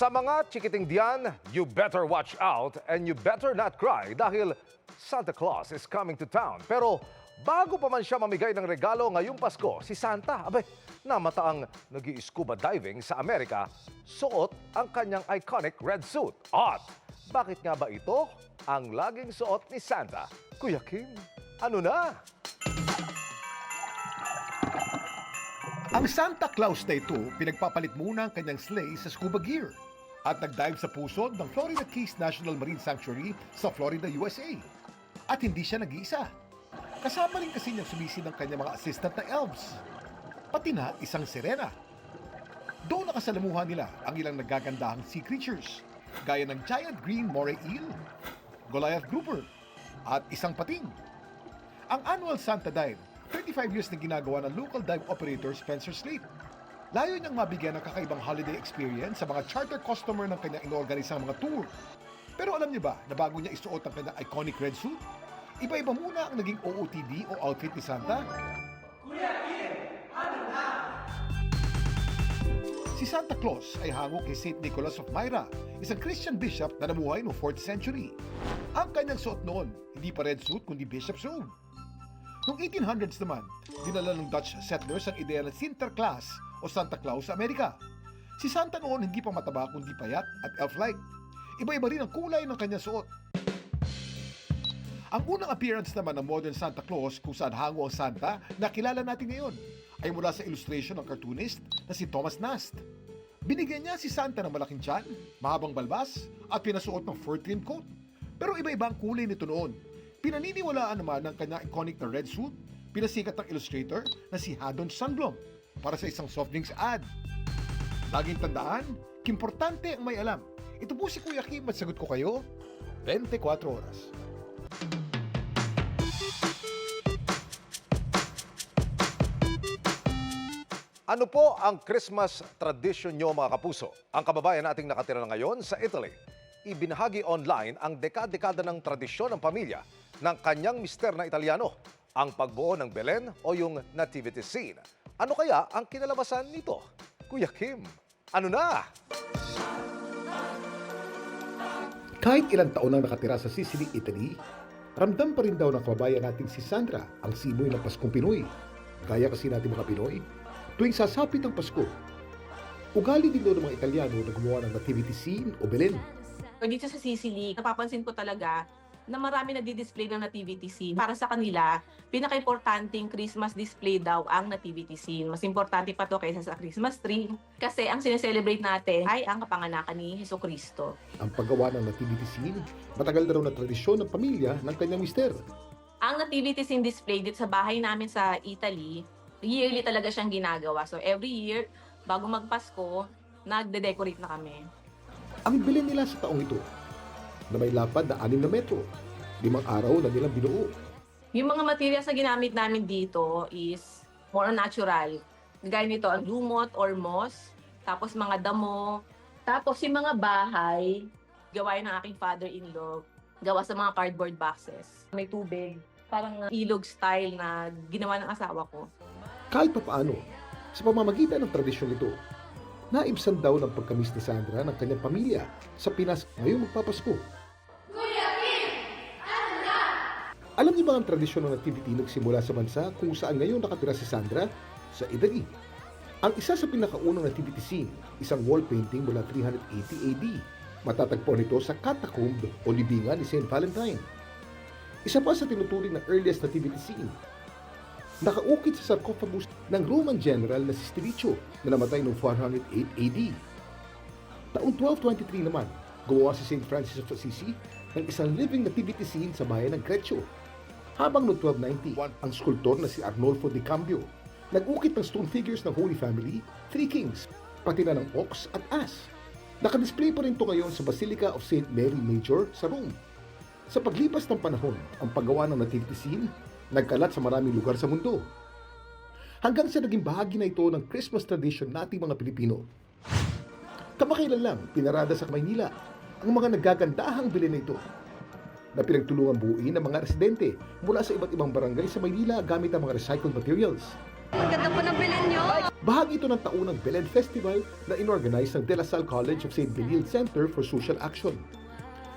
Sa mga chikiting diyan, you better watch out and you better not cry dahil Santa Claus is coming to town. Pero bago pa man siya mamigay ng regalo ngayong Pasko, si Santa, namata ang nag-i-scuba diving sa Amerika, suot ang kanyang iconic red suit. At bakit nga ba ito ang laging suot ni Santa? Kuya Kim, ano na? Ang Santa Claus na ito, pinagpapalit muna ang kanyang sleigh sa scuba gear at nag-dive sa pusod ng Florida Keys National Marine Sanctuary sa Florida, USA. At hindi siya nag-iisa. Kasama rin kasi niyang sumisid ang kanyang mga assistant na elves. Pati na isang sirena. Doon nakasalamuhan nila ang ilang nagagandahang sea creatures, gaya ng giant green moray eel, Goliath grouper, at isang pating. Ang annual Santa Dive, 35 years na ginagawa ng local dive operator Spencer Slate. Layo niyang mabigyan ng kakaibang holiday experience sa mga charter customer ng kanyang inorganisang mga tour. Pero alam niyo ba na bago niya isuot ang kanyang iconic red suit, iba-iba muna ang naging OOTD o outfit ni Santa? Kuya Kim, ano na? Si Santa Claus ay hango kay St. Nicholas of Myra, isang Christian bishop na namuhay noong 4th century. Ang kanyang suot noon, hindi pa red suit kundi bishop's robe. Noong 1800s naman, dinala ng Dutch settlers ang ideya ng Sinterklaas o Santa Claus sa Amerika. Si Santa noon hindi pa mataba kundi payat at elf-like. Iba-iba rin ang kulay ng kanyang suot. Ang unang appearance naman ng modern Santa Claus kung saan hango ang Santa na kilala natin ngayon ay mula sa illustration ng cartoonist na si Thomas Nast. Binigyan niya si Santa ng malaking tiyan, mahabang balbas at pinasuot ng fur-trimmed coat. Pero iba-iba ang kulay nito noon. Pinaniniwalaan naman ng kanyang iconic na red suit, pinasikat ng illustrator na si Haddon Sundblom para sa isang soft drinks ad. Laging tandaan, importante ang may alam. Ito po si Kuya Kim at sagot ko kayo, 24 oras. Ano po ang Christmas tradition nyo mga kapuso? Ang kababayan nating nakatira na ngayon sa Italy, ibinahagi online ang dekada-dekada ng tradisyon ng pamilya ng kanyang mister na Italiano, ang pagbuo ng Belen o yung nativity scene. Ano kaya ang kinalabasan nito? Kuya Kim, ano na? Kahit ilang taon nang nakatira sa Sicily, Italy, ramdam pa rin daw ng kababayan nating si Sandra ang simoy ng Paskong Pinoy. Gaya kasi natin mga Pinoy, tuwing sasapit ang Pasko, ugali din daw ng mga Italiano na gumawa ng nativity scene o Belen. Dito sa Sicily, napapansin ko talaga na marami nagdi-display ng nativity scene. Para sa kanila, pinaka-importanting Christmas display daw ang nativity scene. Mas importante pa to kaysa sa Christmas tree. Kasi ang sineselebrate natin ay ang kapanganakan ni Jesucristo. Ang paggawa ng nativity scene, matagal na raw na tradisyon ng pamilya ng kanyang mister. Ang nativity scene display dito sa bahay namin sa Italy, yearly talaga siyang ginagawa. So every year, bago magpasko, nagde-decorate na kami. Ang bilin nila sa taong ito, na may lapad na 6 na metro, 5 araw na nilang binuo. Yung mga materials na ginamit namin dito is more on natural. Gaya nito, ang lumot or moss, tapos mga damo, tapos yung mga bahay, gawain ng aking father-in-law, gawa sa mga cardboard boxes. May tubig, parang ilog style na ginawa ng asawa ko. Kahit papaano, sa pamamagitan ng tradisyon ito, naibsan daw ng pagkamis ni Sandra ng kanyang pamilya sa Pinas ngayong magpapasko. Kuya Kim, ano na? Alam niyo ba ang tradisyon ng nativity nagsimula sa bansa kung saan ngayon nakatira si Sandra? Sa Italy. Ang isa sa pinakaunang nativity scene, isang wall painting mula 380 AD. Matatagpuan ito sa catacomb o libingan ni St. Valentine. Isa pa sa tinuturing na earliest nativity scene. Nakaukit sa sarcophagus ng Roman general na si Stilicho na namatay noong 408 AD. Taong 1223 naman, gumawa si St. Francis of Assisi ng isang living nativity scene sa bayan ng Greccio. Habang noong 1291, ang skulptor na si Arnolfo di Cambio nag-ukit ng stone figures ng Holy Family, 3 kings, pati na ng ox at ass. Nakadisplay pa rin ito ngayon sa Basilica of St. Mary Major sa Rome. Sa paglipas ng panahon, ang paggawa ng nativity scene nagkalat sa maraming lugar sa mundo. Hanggang sa naging bahagi na ito ng Christmas tradition nating mga Pilipino. Kamakailan lang, pinarada sa Maynila ang mga nagagandahang bilin na ito na pinagtulungan buuin ng mga residente mula sa iba't ibang barangay sa Maynila gamit ang mga recycled materials. Ang ganda po ng bilin nyo. Bahagi ito ng taunang Belen Festival na inorganize ng De La Salle College of St. Benilde Center for Social Action.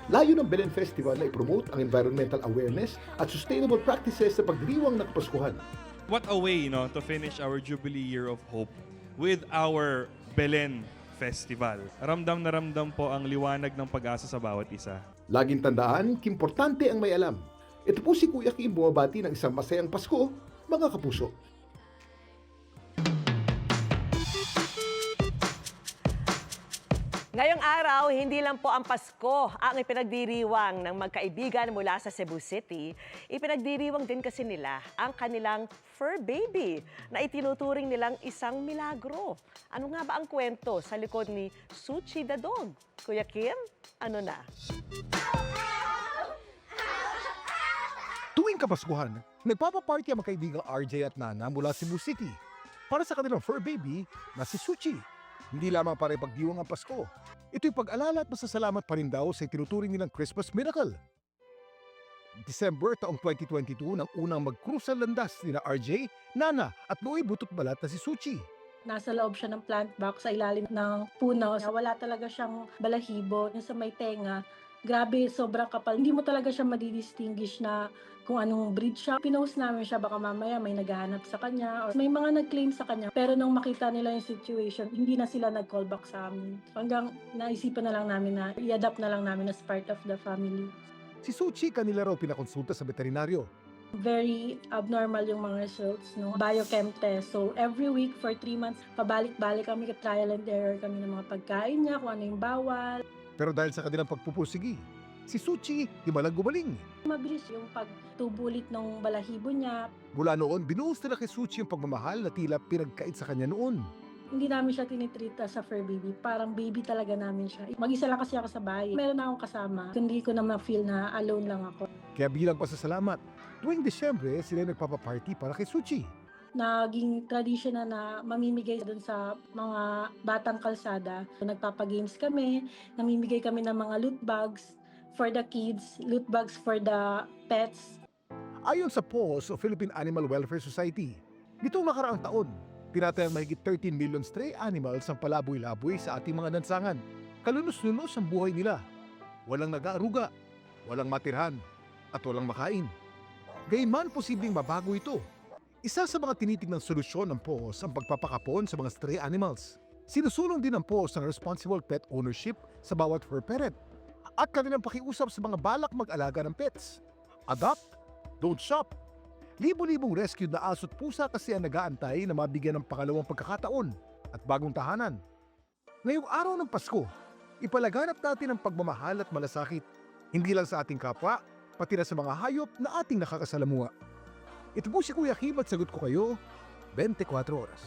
Layo ng Belen Festival na ipromote ang environmental awareness at sustainable practices sa pagdiriwang ng Kapaskuhan. What a way, to finish our Jubilee Year of Hope with our Belen Festival. Ramdam na ramdam po ang liwanag ng pag-asa sa bawat isa. Laging tandaan, kimportante ang may alam. Ito po si Kuya Kim bumabati ng isang masayang Pasko, mga kapuso. Ngayong araw, hindi lang po ang Pasko ang ipinagdiriwang ng magkaibigan mula sa Cebu City. Ipinagdiriwang din kasi nila ang kanilang fur baby na itinuturing nilang isang milagro. Ano nga ba ang kwento sa likod ni Suchi the Dog? Kuya Kim, ano na? Tuwing Kapaskuhan, nagpapaparty ang magkaibigang RJ at Nana mula Cebu City para sa kanilang fur baby na si Suchi. Hindi lamang para ipagdiwang ang Pasko. Ito'y pag-alala at masasalamat pa rin daw sa itinuturing nilang Christmas miracle. December taong 2022 nang unang mag-cruise ang landas nina RJ, Nana at Louie Butot Balat na si Suchi. Nasa loob siya ng plant box sa ilalim ng puno. Wala talaga siyang balahibo. Yung sa may tenga, grabe, sobrang kapal. Hindi mo talaga siya madidistinguish na kung anong breed siya. Pinost namin siya, baka mamaya may naghahanap sa kanya or may mga nag-claim sa kanya. Pero nung makita nila yung situation, hindi na sila nag-call back sa amin. Hanggang naisipan na lang namin na i-adapt na lang namin as part of the family. Si Suchi kanila raw pinakonsulta sa veterinaryo. Very abnormal yung mga results, no? Biochem test. So, every week for 3 months, pabalik-balik kami, trial and error kami ng mga pagkain niya, kung ano yung bawal. Pero dahil sa kanilang pagpupursigi, si Suchi himalang gumaling. Mabilis yung pagtubulit ng balahibo niya. Mula noon, binuhos nila kay Suchi yung pagmamahal na tila pinagkait sa kanya noon. Hindi namin siya tinitrita sa fur baby. Parang baby talaga namin siya. Mag-isa lang kasi ako sa bahay. Meron akong kasama. Hindi ko na ma-feel na alone lang ako. Kaya bilang pasasalamat, tuwing Desyembre, sila nagpapaparty para kay Suchi. Naging tradition na mamimigay dun sa mga batang kalsada. Nagpapagames kami, namimigay kami ng mga loot bags for the kids, loot bags for the pets. Ayon sa POS o Philippine Animal Welfare Society, nitong nakaraang taon, tinatayang mahigit 13 million stray animals ang palaboy-laboy sa ating mga lansangan. Kalunos-lunos ang buhay nila. Walang nag-aaruga, walang matirhan, at walang makain. Gayunman posibleng mabago ito. Isa sa mga tinitingnan solusyon ng POS ang pagpapakapon sa mga stray animals. Sinusulong din ng POS ang responsible pet ownership sa bawat fur parent at kanilang pakiusap sa mga balak mag-alaga ng pets. Adopt, don't shop. Libo-libong rescued na aso't pusa kasi ang nag-aantay na mabigyan ng pangalawang pagkakataon at bagong tahanan. Ngayong araw ng Pasko, ipalaganap natin ang pagmamahal at malasakit, hindi lang sa ating kapwa, pati na sa mga hayop na ating nakakasalamuha. Ito po si Kuya Kim at sagot ko kayo, 24 oras.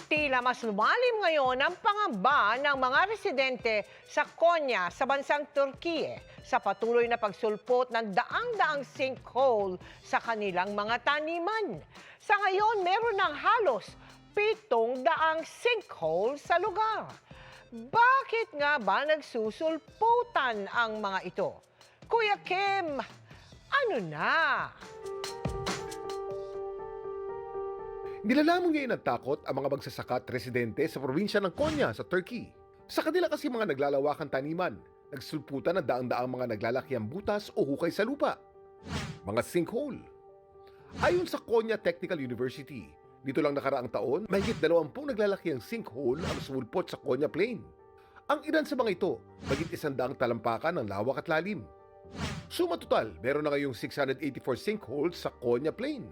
Tila mas lumalim ngayon ang pangamba ng mga residente sa Konya sa bansang Turkiye sa patuloy na pagsulpot ng daang-daang sinkhole sa kanilang mga taniman. Sa ngayon, meron ng halos 700 sinkhole sa lugar. Bakit nga ba nagsusulputan ang mga ito? Kuya Kim, ano na? Nilalamang ngayon ng takot ang mga magsasaka at residente sa probinsya ng Konya sa Turkey. Sa kanila kasi mga naglalawakan taniman, nagsulputan ng daang-daang mga naglalakiang butas o hukay sa lupa. Mga sinkhole. Ayon sa Konya Technical University, dito lang nakaraang taon, mahigit 20 naglalakiang sinkhole ang sumulpot sa Konya Plain. Ang ilan sa mga ito, mahigit 100 talampakan ng lawak at lalim. Suma total, meron na ngayong 684 sinkholes sa Konya Plain.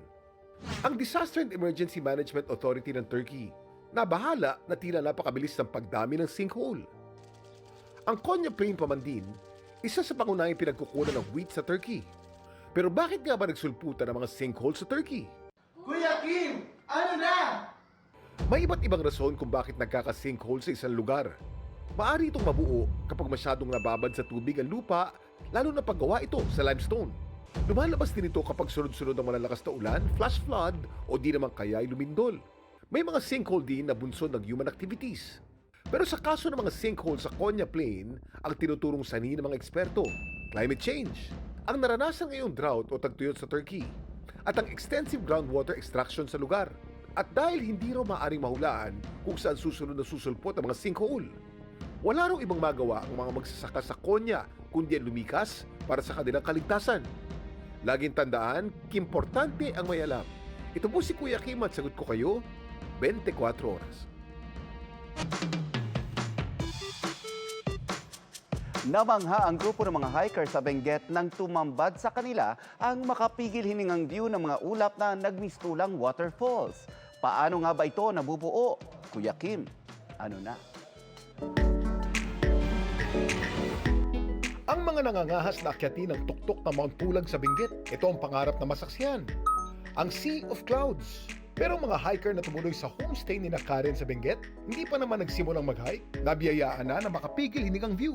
Ang Disaster and Emergency Management Authority ng Turkey nabahala na tila napakabilis ng pagdami ng sinkhole. Ang Konya Plain pamandin, isa sa pangunahing pinagkukunan ng wheat sa Turkey. Pero bakit nga ba nagsulputan ng mga sinkhole sa Turkey? Kuya Kim, ano na? May iba't ibang rason kung bakit nagkaka-sinkhole sa isang lugar. Maaari itong mabuo kapag masyadong nababad sa tubig ang lupa, lalo na paggawa ito sa limestone. Lumalabas din ito kapag sunod-sunod ang malalakas na ulan, flash flood, o di naman kaya ay lumindol. May mga sinkhole din na bunsod ng human activities. Pero sa kaso ng mga sinkhole sa Konya Plain, ang tinuturong sanhi ng mga eksperto, climate change. ang naranasan ngayong drought o tagtuyot sa Turkey at ang extensive groundwater extraction sa lugar. At dahil hindi raw maaaring mahulaan kung saan susunod na susulpot ang mga sinkhole, wala raw ibang magawa ang mga magsasaka sa Konya kundi ang lumikas para sa kanilang kaligtasan. Laging tandaan, importante ang may alam. Ito po si Kuya Kim at sagot ko kayo, 24 oras. Namangha ang grupo ng mga hiker sa Benguet nang tumambad sa kanila ang makapigil hiningang view ng mga ulap na nagmistulang waterfalls. Paano nga ba ito nabubuo? Kuya Kim, ano na? Ang mga nangangahas na akyatin ng tuktok ng Mount Pulag sa Benguet, ito ang pangarap na masaksihan. Ang Sea of Clouds. Pero mga hiker na tumuloy sa homestay ni Karen sa Benguet, hindi pa naman nagsimulang mag-hike, nabiyayaan na makapigil hiningang view.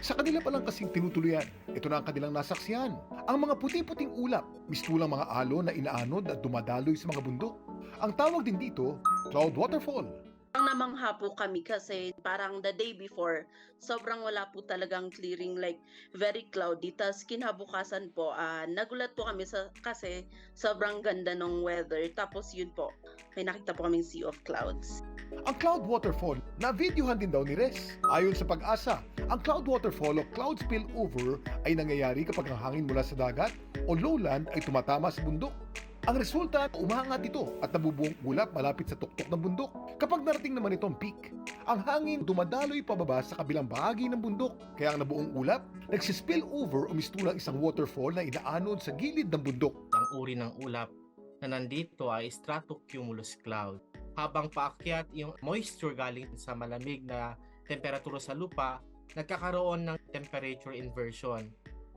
Sa kanila pa lang kasing tinutuluyan, ito na ang kanilang nasaksihan. Ang mga puti-puting ulap, mistulang mga alon na inaanod at dumadaloy sa mga bundok. Ang tawag din dito, Cloud Waterfall. Ang namangha po kami kasi parang the day before, sobrang wala po talagang clearing, like very cloudy. Tapos kinabukasan po, nagulat po kami kasi sobrang ganda ng weather. Tapos yun po, may nakita po kaming Sea of Clouds. Ang Cloud Waterfall, na-videohan din daw ni Res. Ayon sa Pag-asa, ang Cloud Waterfall o cloud spillover ay nangyayari kapag ang hangin mula sa dagat o lowland ay tumatama sa bundok. Ang resulta, umaangat ito at nabubuong ulap malapit sa tuktok ng bundok. Kapag narating naman itong peak, ang hangin dumadaloy pababa sa kabilang bahagi ng bundok. Kaya ang nabuong ulap, nagsispill over o mistulang isang waterfall na inaanod sa gilid ng bundok. Ang uri ng ulap na nandito ay stratocumulus cloud. Habang paakyat yung moisture galing sa malamig na temperatura sa lupa, nagkakaroon ng temperature inversion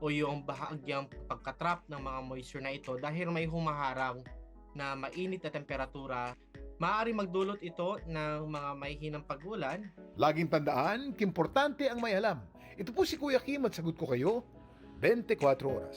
o yung bahagyang pagkatrap ng mga moisture na ito dahil may humaharang na mainit na temperatura. Maaari magdulot ito ng mga mahihinang pag-ulan. Laging tandaan, importante ang may alam. Ito po si Kuya Kim at sagot ko kayo, 24 oras.